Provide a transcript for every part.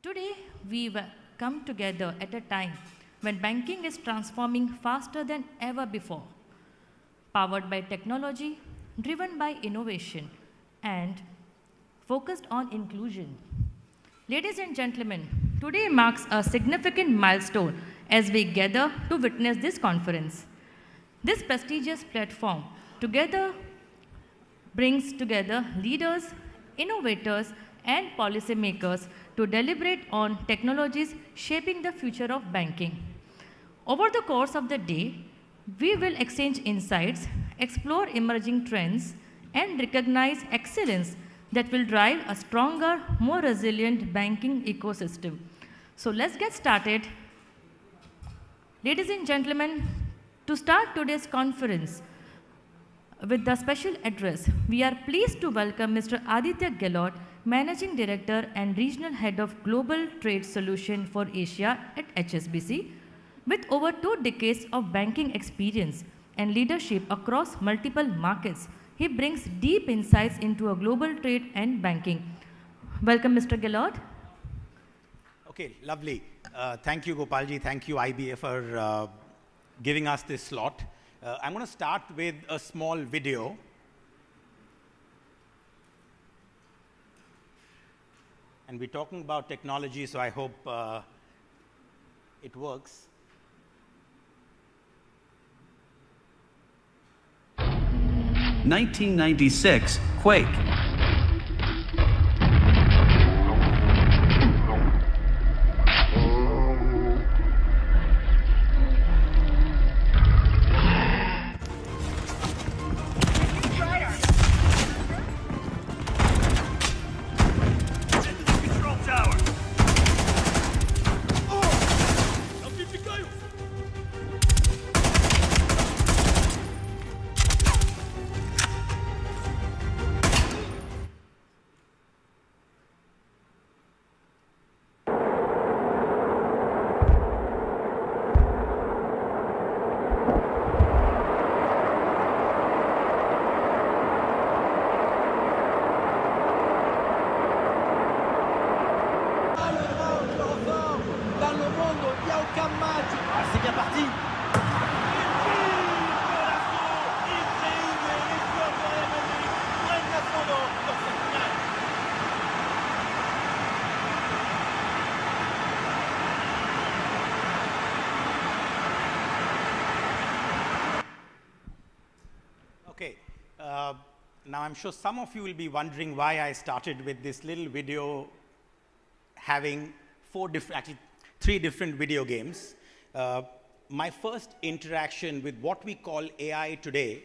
Today, come together at a time when banking is transforming faster than ever before, powered by technology, driven by innovation, and focused on inclusion. Ladies and gentlemen, today marks a significant milestone as we gather to witness this conference. This prestigious platform together brings together leaders, innovators, and policymakers to deliberate on technologies shaping the future of banking. Over the course of the day, we will exchange insights, explore emerging trends, and recognize excellence that will drive a stronger, more resilient banking ecosystem. So let's get started. Ladies and gentlemen, to start today's conference, with the special address, we are pleased to welcome Mr. Aditya Gahlaut, Managing Director and Regional Head of Global Trade Solution for Asia at HSBC. With over 2 decades of banking experience and leadership across multiple markets, he brings deep insights into a global trade and banking. Welcome, Mr. Gahlaut. Okay, lovely. Thank you, Gopalji. Thank you, IBA, for giving us this slot. I'm going to start with a small video. And we're talking about technology, so I hope it works. (1996) quake. Okay, now I'm sure some of you will be wondering why I started with this little video having actually 3 different video games. My first interaction with what we call AI today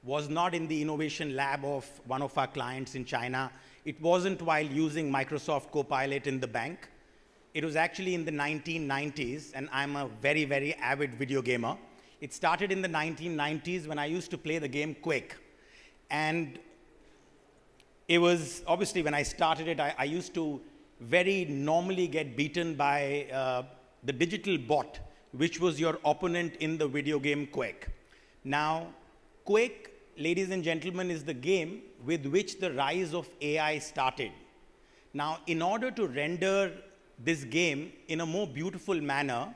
was not in the innovation lab of one of our clients in China. It wasn't while using Microsoft Copilot in the bank. It was actually in the 1990s, and I'm a very, very avid video gamer. It started in the 1990s when I used to play the game Quake. And it was, obviously, when I started it, I used to very normally get beaten by the digital bot, which was your opponent in the video game Quake. Now, Quake, ladies and gentlemen, is the game with which the rise of AI started. Now, in order to render this game in a more beautiful manner,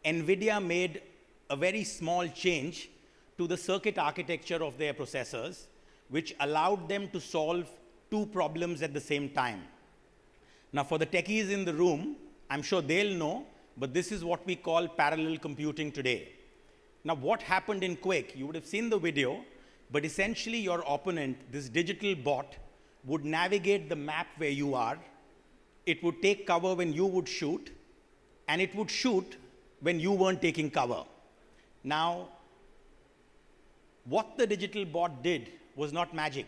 NVIDIA made a very small change to the circuit architecture of their processors, which allowed them to solve 2 problems at the same time. Now, for the techies in the room, I'm sure they'll know, but this is what we call parallel computing today. Now, what happened in Quake? You would have seen the video, but essentially your opponent, this digital bot, would navigate the map where you are. It would take cover when you would shoot, and it would shoot when you weren't taking cover. Now, what the digital bot did was not magic.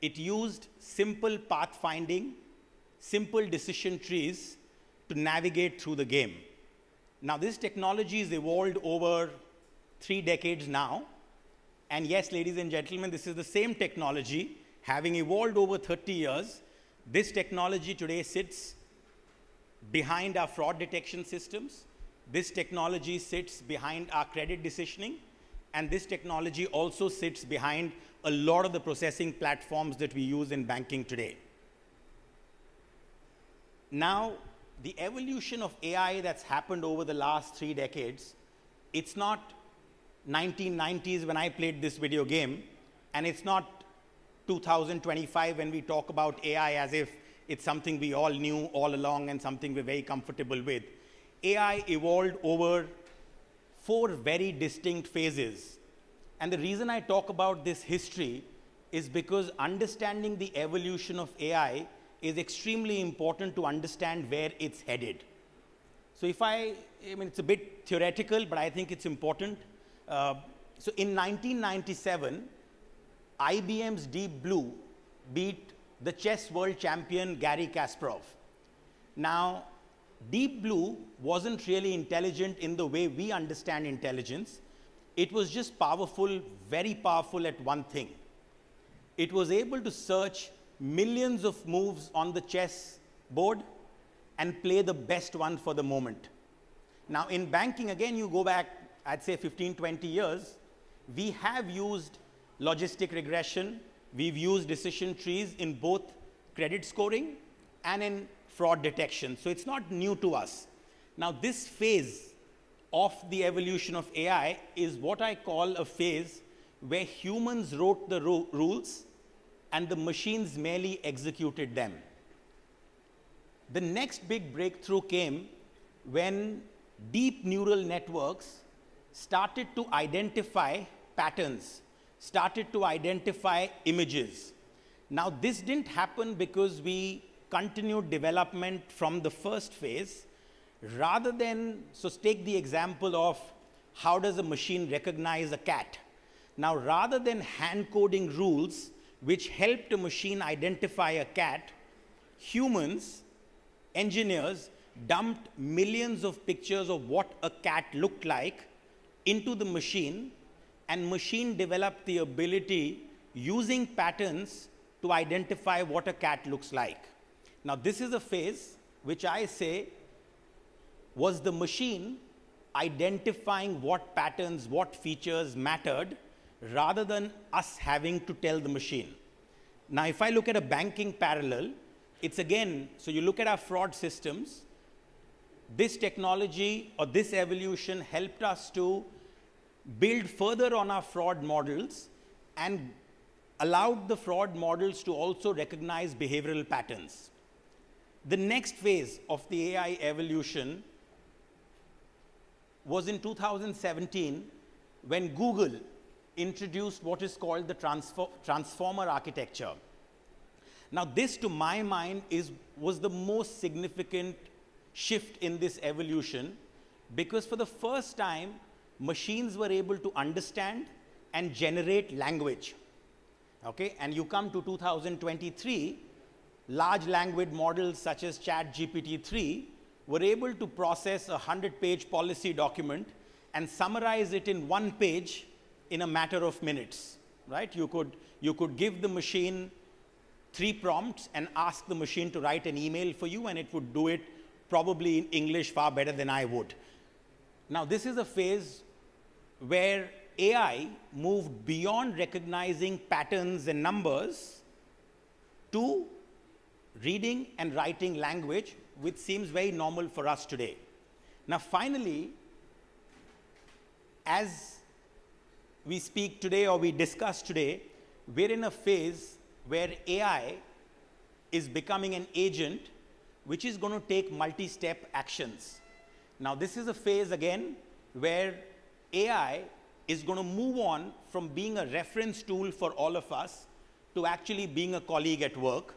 It used simple pathfinding, simple decision trees to navigate through the game. Now, this technology has evolved over 3 decades now. And yes, ladies and gentlemen, this is the same technology, having evolved over 30 years. This technology today sits behind our fraud detection systems. This technology sits behind our credit decisioning, and this technology also sits behind a lot of the processing platforms that we use in banking today. Now, the evolution of AI that's happened over the last 3 decades, it's not 1990s when I played this video game, and it's not 2025 when we talk about AI as if it's something we all knew all along and something we're very comfortable with. AI evolved over 4 very distinct phases. And the reason I talk about this history is because understanding the evolution of AI is extremely important to understand where it's headed. So I mean, it's a bit theoretical, but I think it's important. So in 1997, IBM's Deep Blue beat the chess world champion Garry Kasparov. Now, Deep Blue wasn't really intelligent in the way we understand intelligence. It was just powerful, very powerful at one thing. It was able to search millions of moves on the chess board and play the best one for the moment. Now, in banking, again, you go back, I'd say 15, 20 years, we have used logistic regression, we've used decision trees in both credit scoring and in fraud detection. So it's not new to us. Now, this phase of the evolution of AI is what I call a phase where humans wrote the rules and the machines merely executed them. The next big breakthrough came when deep neural networks started to identify patterns, started to identify images. Now, this didn't happen because we continued development from the first phase. Rather than, so take the example of how does a machine recognize a cat? Now, rather than hand coding rules which helped a machine identify a cat, humans, engineers, dumped millions of pictures of what a cat looked like into the machine, and machine developed the ability using patterns to identify what a cat looks like. Now, this is a phase which I say was the machine identifying what patterns, what features mattered, rather than us having to tell the machine. Now, if I look at a banking parallel, it's again, so you look at our fraud systems, this technology or this evolution helped us to build further on our fraud models and allowed the fraud models to also recognize behavioral patterns. The next phase of the AI evolution was in 2017 when Google introduced what is called the transformer architecture. Now, this, to my mind, was the most significant shift in this evolution, because for the first time, machines were able to understand and generate language. Okay? And you come to 2023, large language models such as ChatGPT-3 were able to process a 100-page policy document and summarize it in 1 page in a matter of minutes, right? You could give the machine 3 prompts and ask the machine to write an email for you, and it would do it probably in English far better than I would. Now, this is a phase where AI moved beyond recognizing patterns and numbers to reading and writing language, which seems very normal for us today. Now, finally, as we speak today or we discuss today, we're in a phase where AI is becoming an agent which is going to take multi-step actions. Now, this is a phase again where AI is going to move on from being a reference tool for all of us to actually being a colleague at work.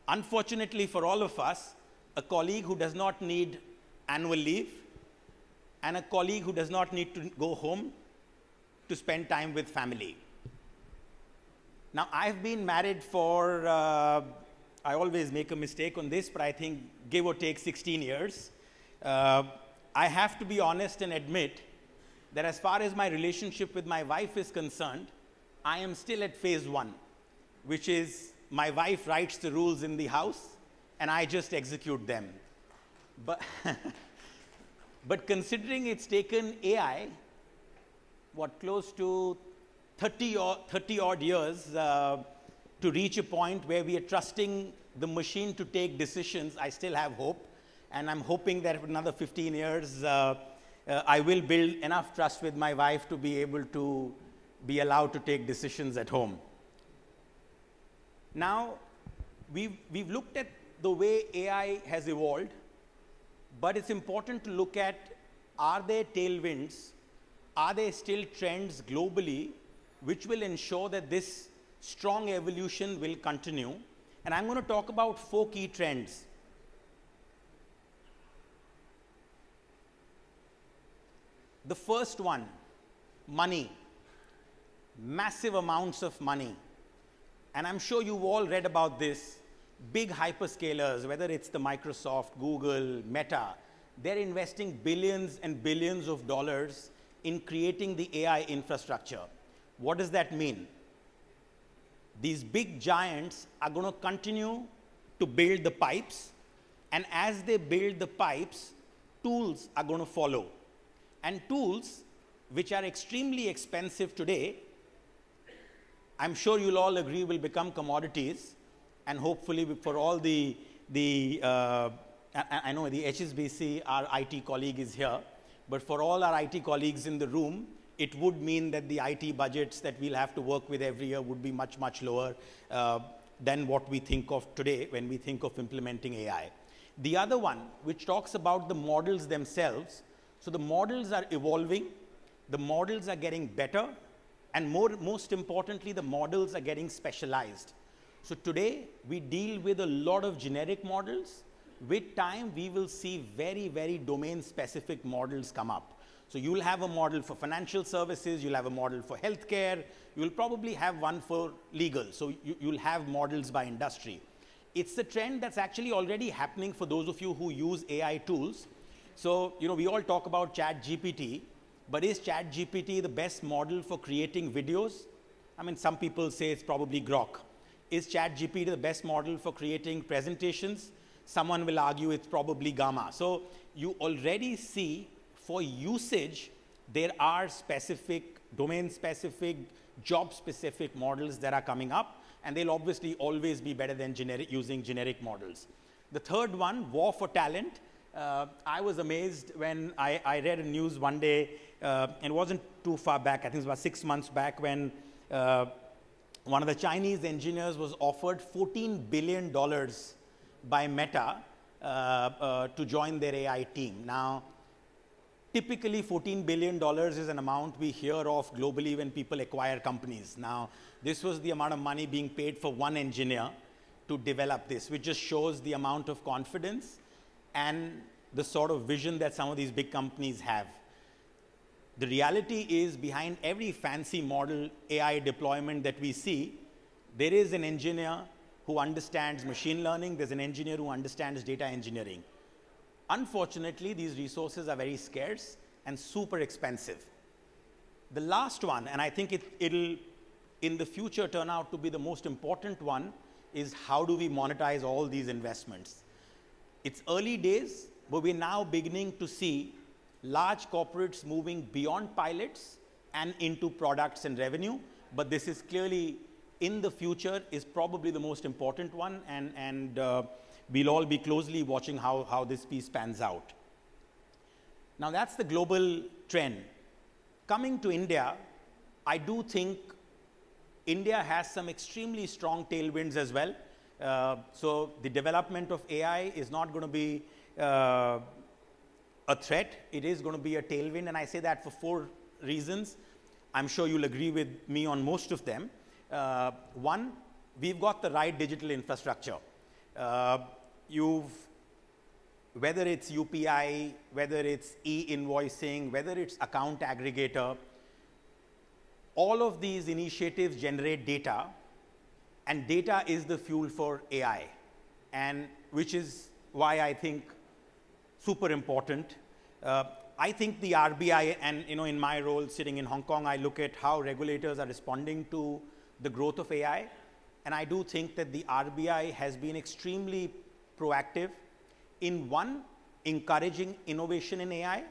Unfortunately for all of us, a colleague who does not need annual leave and a colleague who does not need to go home to spend time with family. Now, I've been married for, I always make a mistake on this, but I think give or take 16 years. I have to be honest and admit that as far as my relationship with my wife is concerned, I am still at phase 1, which is my wife writes the rules in the house and I just execute them. But, but considering it's taken AI, what, close to 30 odd years to reach a point where we are trusting the machine to take decisions, I still have hope. and I'm hoping that for another 15 years, I will build enough trust with my wife to be able to be allowed to take decisions at home. Now, we've looked at the way AI has evolved, but it's important to look at, are there tailwinds? Are there still trends globally which will ensure that this strong evolution will continue? And I'm going to talk about 4 key trends. The first one, money. Massive amounts of money. And I'm sure you've all read about this. Big hyperscalers, whether it's the Microsoft, Google, Meta, they're investing billions and billions of dollars in creating the AI infrastructure. What does that mean? These big giants are going to continue to build the pipes, and as they build the pipes, tools are going to follow. And tools, which are extremely expensive today, I'm sure you'll all agree will become commodities, and hopefully for all I know the HSBC, our IT colleague is here, but for all our IT colleagues in the room, it would mean that the IT budgets that we'll have to work with every year would be much, much lower than what we think of today when we think of implementing AI. The other one, which talks about the models themselves, so the models are evolving, the models are getting better, and most importantly, the models are getting specialized. So today, we deal with a lot of generic models. With time, we will see very, very domain-specific models come up. So you'll have a model for financial services, you'll have a model for healthcare, you'll probably have one for legal. So you'll have models by industry. It's a trend that's actually already happening for those of you who use AI tools. So, we all talk about ChatGPT, but is ChatGPT the best model for creating videos? I mean, some people say it's probably Grok. Is ChatGPT the best model for creating presentations? Someone will argue it's probably Gamma. So you already see for usage, there are specific, domain-specific, job-specific models that are coming up, and they'll obviously always be better than using generic models. The third one, war for talent. I was amazed when I read a news one day, and it wasn't too far back, I think it was about 6 months back, when one of the Chinese engineers was offered $14 billion by Meta to join their AI team. Now, typically $14 billion is an amount we hear of globally when people acquire companies. Now, this was the amount of money being paid for one engineer to develop this, which just shows the amount of confidence and the sort of vision that some of these big companies have. The reality is, behind every fancy model AI deployment that we see, there is an engineer who understands machine learning, there's an engineer who understands data engineering. Unfortunately, these resources are very scarce and super expensive. The last one, and I think it'll in the future turn out to be the most important one, is how do we monetize all these investments? It's early days, but we're now beginning to see large corporates moving beyond pilots and into products and revenue, but this is clearly, in the future, is probably the most important one, and we'll all be closely watching how this piece pans out. Now, that's the global trend. Coming to India, I do think India has some extremely strong tailwinds as well. So the development of AI is not going to be a threat. It is going to be a tailwind, and I say that for 4 reasons. I'm sure you'll agree with me on most of them. One, we've got the right digital infrastructure. Whether it's UPI, whether it's e-invoicing, whether it's account aggregator, all of these initiatives generate data, and data is the fuel for AI, and which is why I think super important. I think the RBI, and in my role sitting in Hong Kong, I look at how regulators are responding to the growth of AI, and I do think that the RBI has been extremely proactive in, one, encouraging innovation in AI,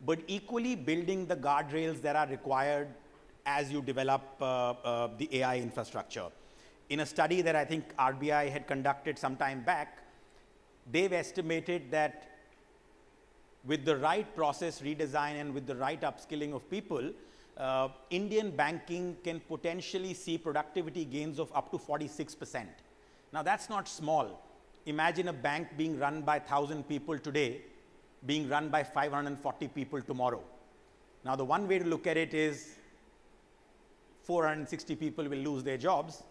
but equally building the guardrails that are required as you develop the AI infrastructure. In a study that I think RBI had conducted some time back, they've estimated that with the right process redesign and with the right upskilling of people, Indian banking can potentially see productivity gains of up to 46%. Now that's not small. Imagine a bank being run by 1,000 people today, being run by 540 people tomorrow. Now the one way to look at it is 460 people will lose their jobs,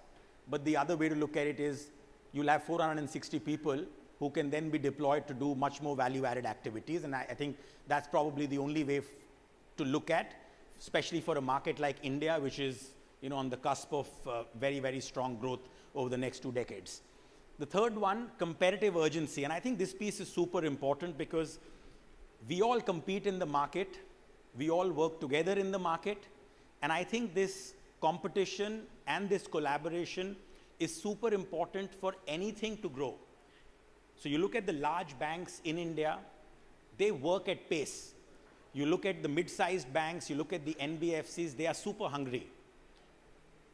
but the other way to look at it is you'll have 460 people who can then be deployed to do much more value-added activities, and I think that's probably the only way to look at, especially for a market like India, which is on the cusp of very, very strong growth over the next 2 decades. The third one, competitive urgency, and I think this piece is super important because we all compete in the market, we all work together in the market, and I think this competition and this collaboration is super important for anything to grow. So you look at the large banks in India, they work at pace. You look at the mid-sized banks, you look at the NBFCs, they are super hungry.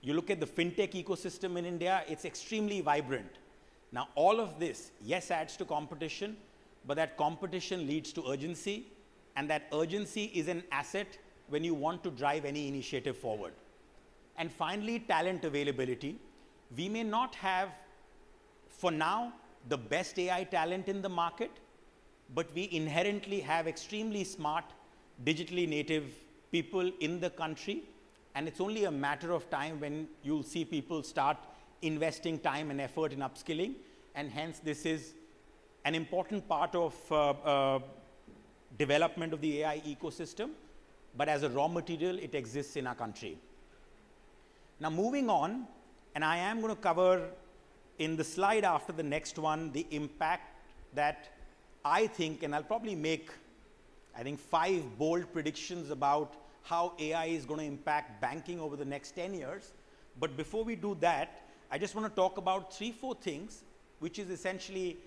You look at the fintech ecosystem in India, it's extremely vibrant. Now all of this, yes, adds to competition, but that competition leads to urgency, and that urgency is an asset when you want to drive any initiative forward. And finally, talent availability. We may not have, for now, the best AI talent in the market, but we inherently have extremely smart, digitally native people in the country, and it's only a matter of time when you'll see people start investing time and effort in upskilling, and hence this is an important part of development of the AI ecosystem, but as a raw material, it exists in our country. Now moving on, and I am going to cover in the slide after the next one, the impact that I think, and I'll probably make, I think 5 bold predictions about how AI is going to impact banking over the next 10 years. But before we do that, I just want to talk about 3-4 things, which is essentially,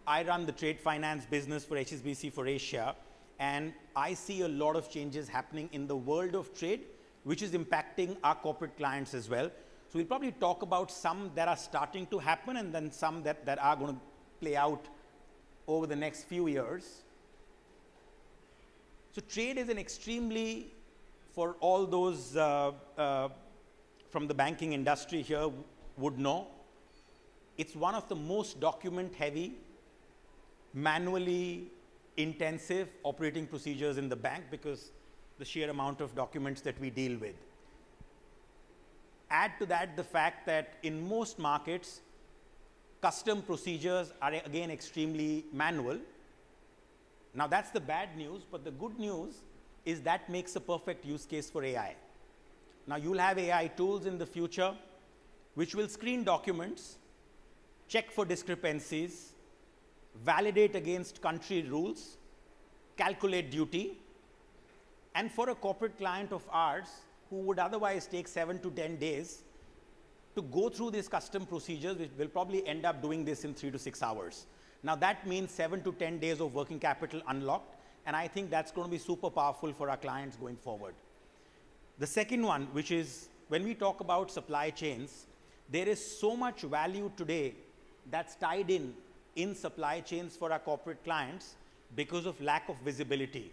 I run the trade finance business for HSBC for Asia, and I see a lot of changes happening in the world of trade, which is impacting our corporate clients as well. So we'll probably talk about some that are starting to happen and then some that are going to play out over the next few years. So trade is an extremely, for all those from the banking industry here would know, it's one of the most document heavy, manually intensive operating procedures in the bank because the sheer amount of documents that we deal with. Add to that the fact that in most markets, custom procedures are again extremely manual. Now that's the bad news, but the good news is that makes a perfect use case for AI. Now you'll have AI tools in the future which will screen documents, check for discrepancies, validate against country rules, calculate duty, and for a corporate client of ours who would otherwise take 7 to 10 days to go through these custom procedures, which will probably end up doing this in 3 to 6 hours. Now that means 7 to 10 days of working capital unlocked, and I think that's going to be super powerful for our clients going forward. The second one, which is when we talk about supply chains, there is so much value today that's tied in supply chains for our corporate clients because of lack of visibility.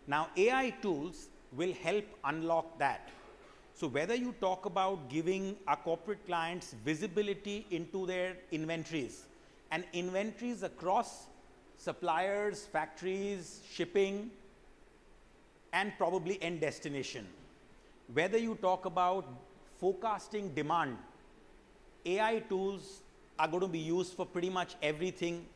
Now AI tools will help unlock that. So whether you talk about giving our corporate clients visibility into their inventories, and inventories across suppliers, factories, shipping, and probably end destination. Whether you talk about forecasting demand, AI tools are going to be used for pretty much everything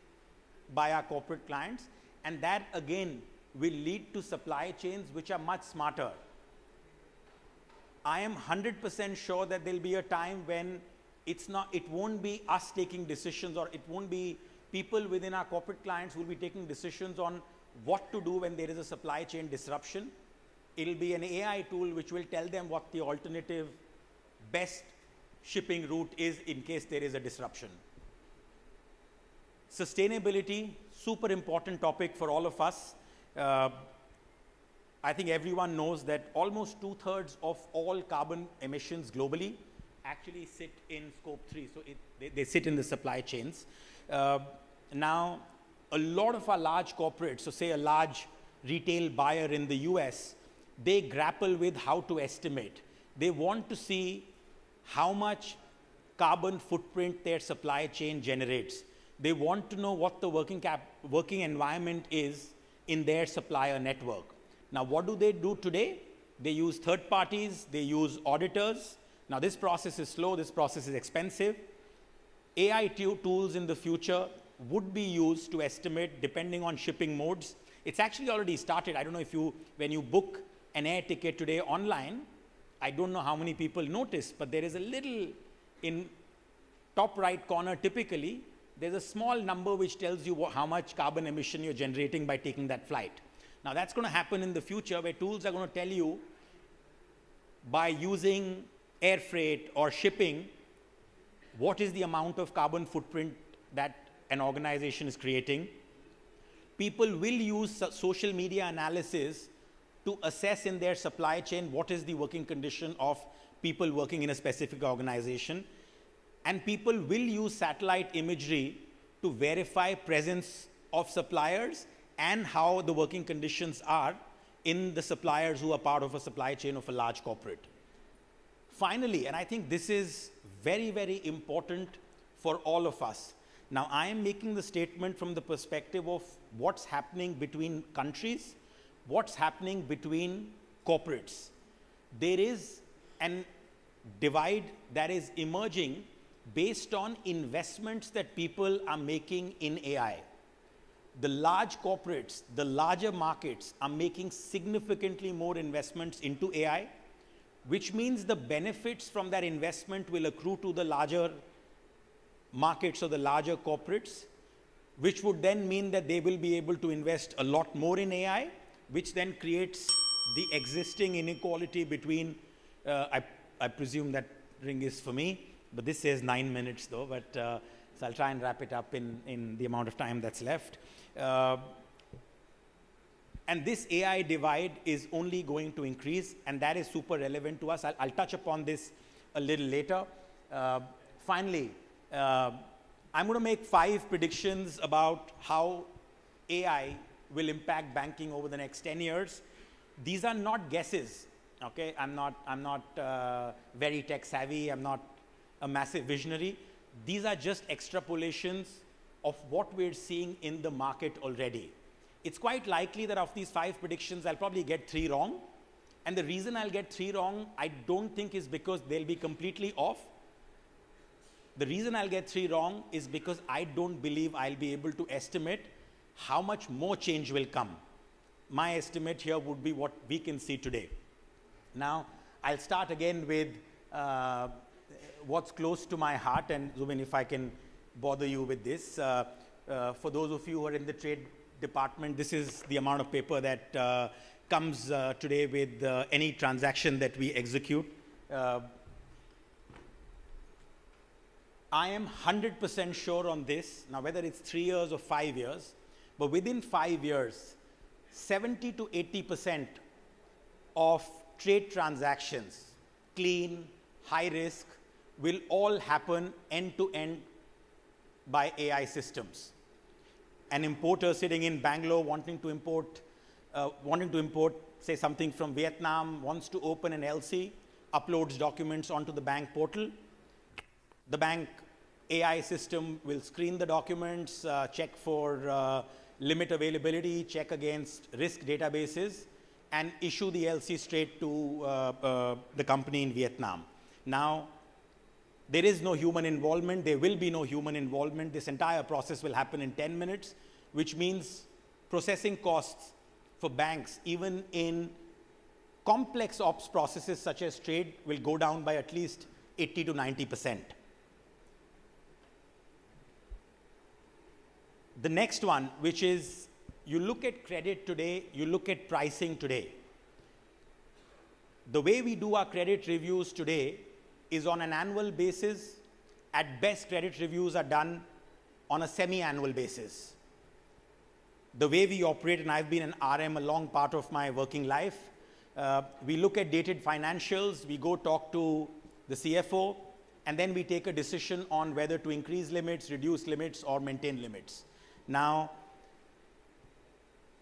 by our corporate clients, and that again will lead to supply chains which are much smarter. I am 100% sure that there'll be a time when it won't be us taking decisions, or it won't be people within our corporate clients who will be taking decisions on what to do when there is a supply chain disruption. It'll be an AI tool which will tell them what the alternative best shipping route is in case there is a disruption. Sustainability, super important topic for all of us. I think everyone knows that almost 2/3 of all carbon emissions globally actually sit in scope 3. So they sit in the supply chains. Now, a lot of our large corporates, so say a large retail buyer in the US, they grapple with how to estimate. They want to see how much carbon footprint their supply chain generates. They want to know what the working environment is in their supplier network. Now, what do they do today? They use third parties, they use auditors. Now, this process is slow, this process is expensive. AI tools in the future would be used to estimate depending on shipping modes. It's actually already started. I don't know if when you book an air ticket today online, I don't know how many people notice, but there is a little in top right corner typically, there's a small number which tells you how much carbon emission you're generating by taking that flight. Now, that's going to happen in the future where tools are going to tell you by using air freight or shipping, what is the amount of carbon footprint that an organization is creating. People will use social media analysis to assess in their supply chain what is the working condition of people working in a specific organization. And people will use satellite imagery to verify presence of suppliers and how the working conditions are in the suppliers who are part of a supply chain of a large corporate. Finally, and I think this is very, very important for all of us. Now, I am making the statement from the perspective of what's happening between countries, what's happening between corporates. There is a divide that is emerging based on investments that people are making in AI. The large corporates, the larger markets are making significantly more investments into AI, which means the benefits from that investment will accrue to the larger markets or the larger corporates, which would then mean that they will be able to invest a lot more in AI, which then creates the existing inequality between, I presume that ring is for me, but this says 9 minutes though, but so I'll try and wrap it up in the amount of time that's left. And this AI divide is only going to increase, and that is super relevant to us. I'll touch upon this a little later. Finally, I'm going to make 5 predictions about how AI will impact banking over the next 10 years. These are not guesses, okay? I'm not very tech savvy. I'm not a massive visionary. These are just extrapolations of what we're seeing in the market already. It's quite likely that of these 5 predictions, I'll probably get 3 wrong. And the reason I'll get 3 wrong, I don't think is because they'll be completely off. The reason I'll get 3 wrong is because I don't believe I'll be able to estimate how much more change will come. My estimate here would be what we can see today. Now, I'll start again with what's close to my heart, and Zubin, if I can bother you with this. For those of you who are in the trade department, this is the amount of paper that comes today with any transaction that we execute. I am 100% sure on this, now whether it's 3 years or 5 years, but within 5 years, 70 to 80% of trade transactions, clean, high risk, will all happen end to end by AI systems. An importer sitting in Bangalore wanting to import, say something from Vietnam, wants to open an LC, uploads documents onto the bank portal. The bank AI system will screen the documents, check for limit availability, check against risk databases, and issue the LC straight to the company in Vietnam. Now, there is no human involvement. There will be no human involvement. This entire process will happen in 10 minutes, which means processing costs for banks, even in complex ops processes such as trade, will go down by at least 80 to 90%. The next one, which is you look at credit today, you look at pricing today. The way we do our credit reviews today is on an annual basis. At best, credit reviews are done on a semi-annual basis. The way we operate, and I've been an RM a long part of my working life, we look at dated financials, we go talk to the CFO, and then we take a decision on whether to increase limits, reduce limits, or maintain limits. Now,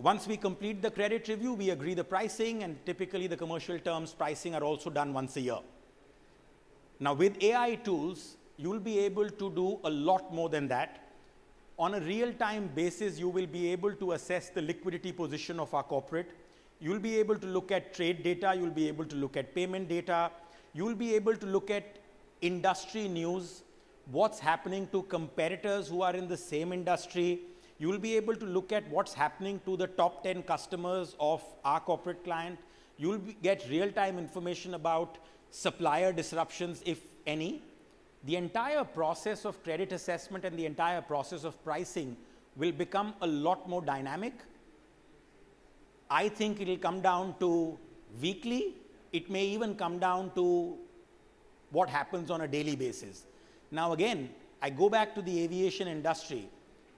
Once we complete the credit review, we agree the pricing, and typically the commercial terms pricing are also done once a year. Now with AI tools, you'll be able to do a lot more than that. On a real-time basis, you will be able to assess the liquidity position of our corporate. You'll be able to look at trade data. You'll be able to look at payment data. You'll be able to look at industry news, what's happening to competitors who are in the same industry. You'll be able to look at what's happening to the top 10 customers of our corporate client. You'll get real-time information about supplier disruptions, if any. The entire process of credit assessment and the entire process of pricing will become a lot more dynamic. I think it will come down to weekly. It may even come down to what happens on a daily basis. Now again, I go back to the aviation industry.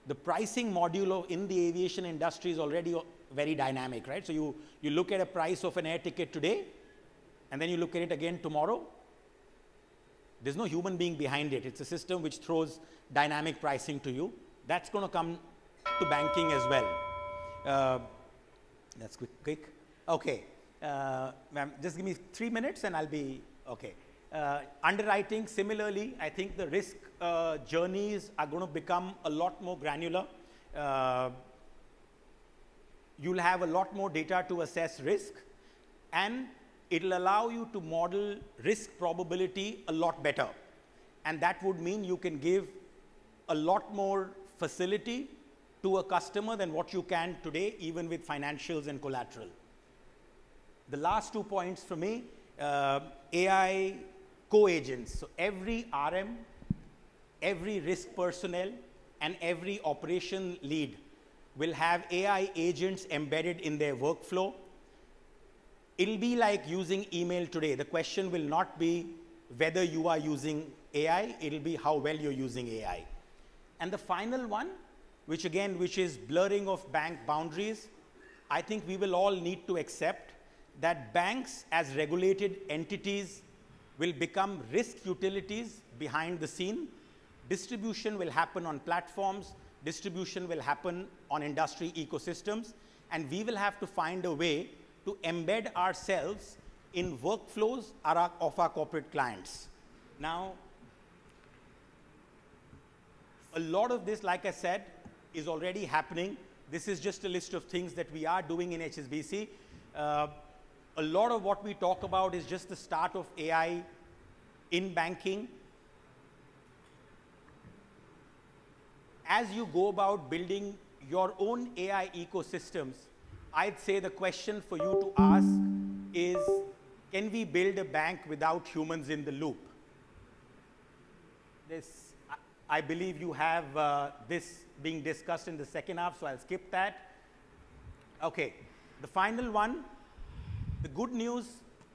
The pricing module in the aviation industry is already very dynamic, right? So you look at a price of an air ticket today, and then you look at it again tomorrow. There's no human being behind it. It's a system which throws dynamic pricing to you. That's going to come to banking as well. That's quick. Okay. Ma'am, just give me 3 minutes and I'll be okay. Underwriting, similarly, I think the risk journeys are going to become a lot more granular. You'll have a lot more data to assess risk, and it'll allow you to model risk probability a lot better. And that would mean you can give a lot more facility to a customer than what you can today, even with financials and collateral. The last 2 points for me, AI co-agents. So every RM, every risk personnel, and every operation lead will have AI agents embedded in their workflow. It'll be like using email today. The question will not be whether you are using AI, it'll be how well you're using AI. And the final one, which is blurring of bank boundaries, I think we will all need to accept that banks as regulated entities will become risk utilities behind the scene. Distribution will happen on platforms, distribution will happen on industry ecosystems, and we will have to find a way to embed ourselves in workflows of our corporate clients. Now, a lot of this, like I said, is already happening. This is just a list of things that we are doing in HSBC. A lot of what we talk about is just the start of AI in banking. As you go about building your own AI ecosystems, I'd say the question for you to ask is, can we build a bank without humans in the loop? I believe you have this being discussed in the second half, so I'll skip that. Okay, the final one, the good news,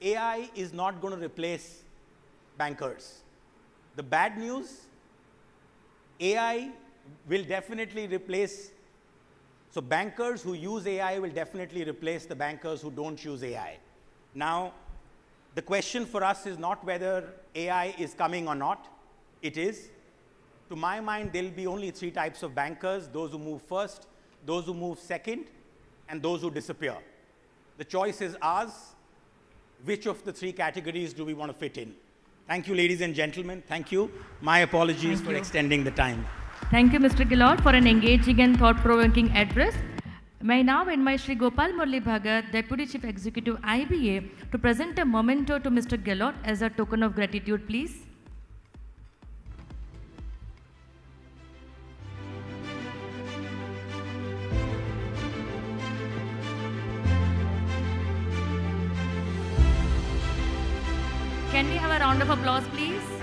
AI is not going to replace bankers. The bad news, AI will definitely replace, so bankers who use AI will definitely replace the bankers who don't use AI. Now, the question for us is not whether AI is coming or not. It is. To my mind, there'll be only 3 types of bankers: those who move first, those who move second, and those who disappear. The choice is ours. Which of the 3 categories do we want to fit in? Thank you, ladies and gentlemen. Thank you. My apologies for extending the time. Thank you, Mr. Gahlaut, for an engaging and thought-provoking address. May I now invite Shri Gopal Murli Bhagat, Deputy Chief Executive IBA, to present a memento to Mr. Gahlaut as a token of gratitude, please. Can we have a round of applause, please?